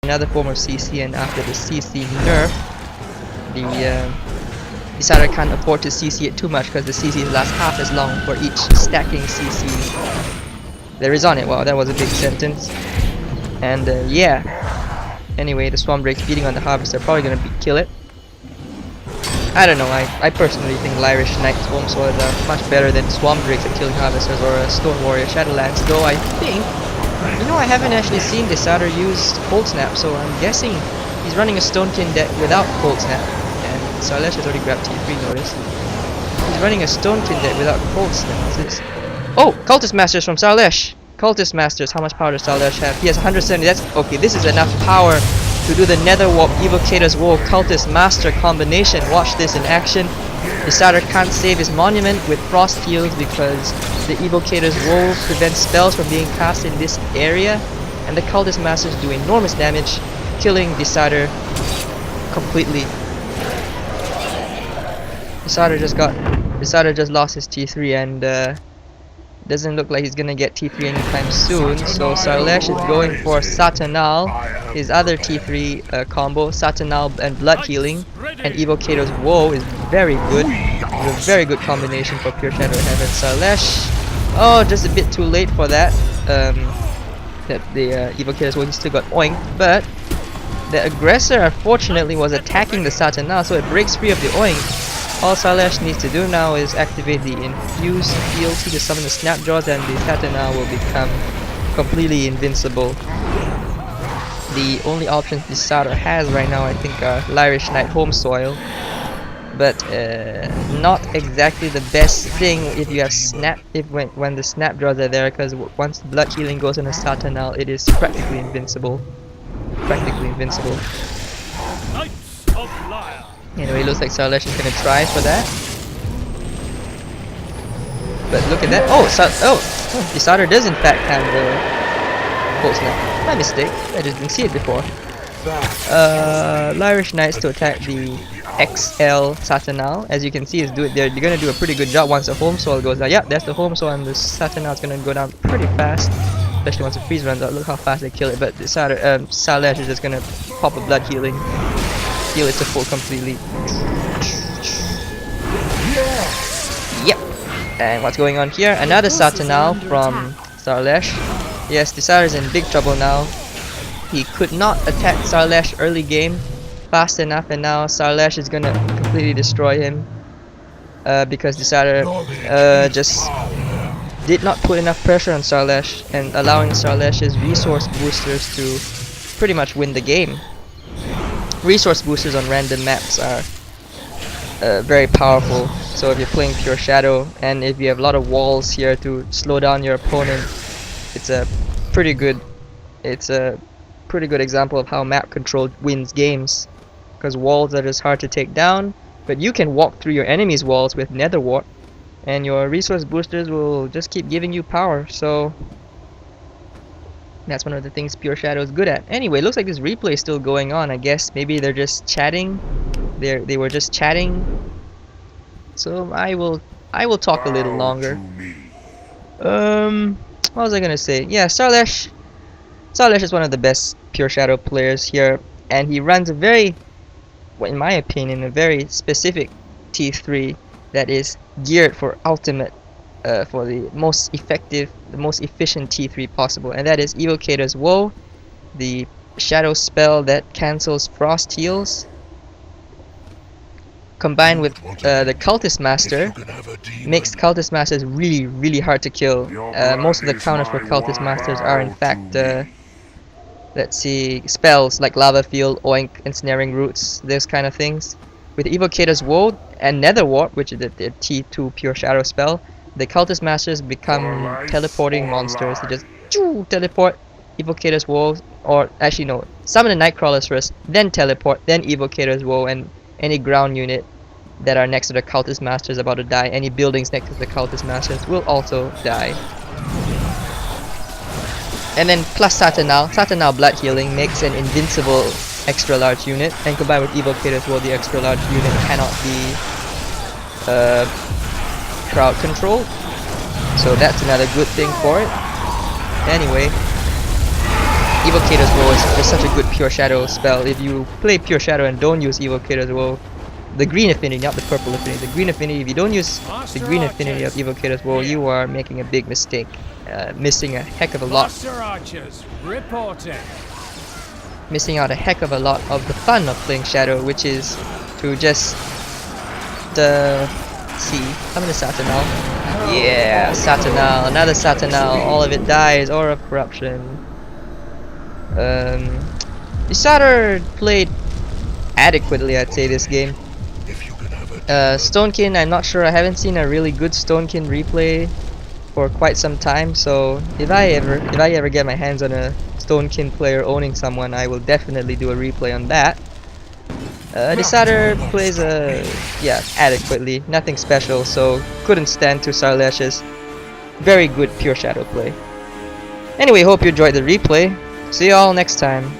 another form of CC, and after the CC nerf, the Desatr can't afford to CC it too much because the CCs last half as long for each stacking CC there is on it. Wow, that was a big sentence. And yeah. Anyway, the Swarm Drake's beating on the Harvester, probably gonna kill it. I don't know, I personally think Irish Knight's home swords are much better than Swarm Drakes at killing Harvesters or a Stone Warrior Shadowlands, though I think, you know, I haven't actually seen Desatr use Cold Snap, so I'm guessing he's running a Stonekin deck without Cold Snap. And Sarlesch has already grabbed T3, notice. He's running a Stonekin deck without Cold Snap. Oh! Cultist Masters from Sarlesch! Cultist Masters, how much power does Sarlesch have? He has 170, that's okay, this is enough power to do the Nether Warp Evocator's Woe Cultist Master combination. Watch this in action. Desatr can't save his monument with Frost Heals because the Evocator's Woe prevents spells from being cast in this area, and the Cultist Masters do enormous damage, killing Desatr completely. Desatr just lost his T3 and doesn't look like he's gonna get T3 anytime soon, so Sarlesch is going for Saturnal, his other T3 combo. Saturnal and Blood Healing and Evocator's Woe is very good. It's a very good combination for Pure Shadow Heaven. Sarlesch, oh, just a bit too late for that. That the Evocator's Woe, he still got oinked, but the aggressor unfortunately was attacking the Saturnal, so it breaks free of the oink. All Sarlesch needs to do now is activate the Infused fealty to summon the Snapjaws, and the Saturnal will become completely invincible. The only options Desatr has right now, I think, are Irish Knight Home Soil, but not exactly the best thing if you have when the Snapjaws are there, because once Blood Healing goes on a Saturnal, it is practically invincible. Anyway, looks like Sarlesch is gonna try for that. But look at that. Oh, Desatr does in fact have the Cold Snap. My mistake. I just didn't see it before. Irish Knights to attack the XL Saturnal. As you can see, they're gonna do a pretty good job once the Home Soil goes down. Yeah, that's the Home Soil, and the Saturnal is gonna go down pretty fast. Especially once the freeze runs out. Look how fast they kill it. But Sarlesch is just gonna pop a Blood Healing. Heal it to full completely. Yep. And what's going on here? Another Saturnal from Sarlesch. Yes, Desatr is in big trouble now. He could not attack Sarlesch early game fast enough, and now Sarlesch is gonna completely destroy him because Desatr just did not put enough pressure on Sarlesch and allowing Sarlesch's resource boosters to pretty much win the game. Resource boosters on random maps are very powerful, so if you're playing Pure Shadow and if you have a lot of walls here to slow down your opponent, it's a pretty good example of how map control wins games, because walls are just hard to take down, but you can walk through your enemy's walls with Nether Warp and your resource boosters will just keep giving you power. So that's one of the things Pure Shadow is good at. Anyway, looks like this replay is still going on. I guess maybe they're just chatting. They were just chatting. So I will talk a little longer. What was I gonna say? Yeah, Sarlesch is one of the best Pure Shadow players here, and he runs a very, in my opinion, a very specific T3 that is geared for ultimate. For the most effective, the most efficient T3 possible, and that is Evocator's Woe, the shadow spell that cancels Frost Heals, combined with the Cultist Master, makes Cultist Masters really hard to kill. Most of the counters for Cultist Masters are in fact, let's see, spells like Lava Field, Oink, Ensnaring Roots, those kind of things. With Evocator's Woe and Nether Warp, which is the T2 Pure Shadow spell, the Cultist Masters become teleporting monsters. They just teleport, Evocator's Woe, or actually no, summon the Nightcrawlers first, then teleport, then Evocator's Woe, and any ground unit that are next to the Cultist Masters about to die, any buildings next to the Cultist Masters will also die. And then plus Saturnal Blood Healing makes an invincible extra large unit, and combined with Evocator's Woe, the extra large unit cannot be crowd control, so that's another good thing for it. Anyway, Evocator's Woe is just such a good Pure Shadow spell. If you play Pure Shadow and don't use Evocator's Woe, the green affinity, not the purple affinity, the green affinity, if you don't use the green affinity of Evocator's Woe, you are making a big mistake. Missing a heck of a lot. Missing out a heck of a lot of the fun of playing Shadow, which is to just see. I'm gonna Saturnal. Yeah, Saturnal, another Saturnal, all of it dies, Aura of Corruption. Desatr played adequately, I'd say, this game. Stonekin, I'm not sure, I haven't seen a really good Stonekin replay for quite some time, so if I ever get my hands on a Stonekin player owning someone, I will definitely do a replay on that. Desatr plays adequately, nothing special, so couldn't stand to Sarlesch's very good Pure Shadow play. Anyway, hope you enjoyed the replay. See you all next time.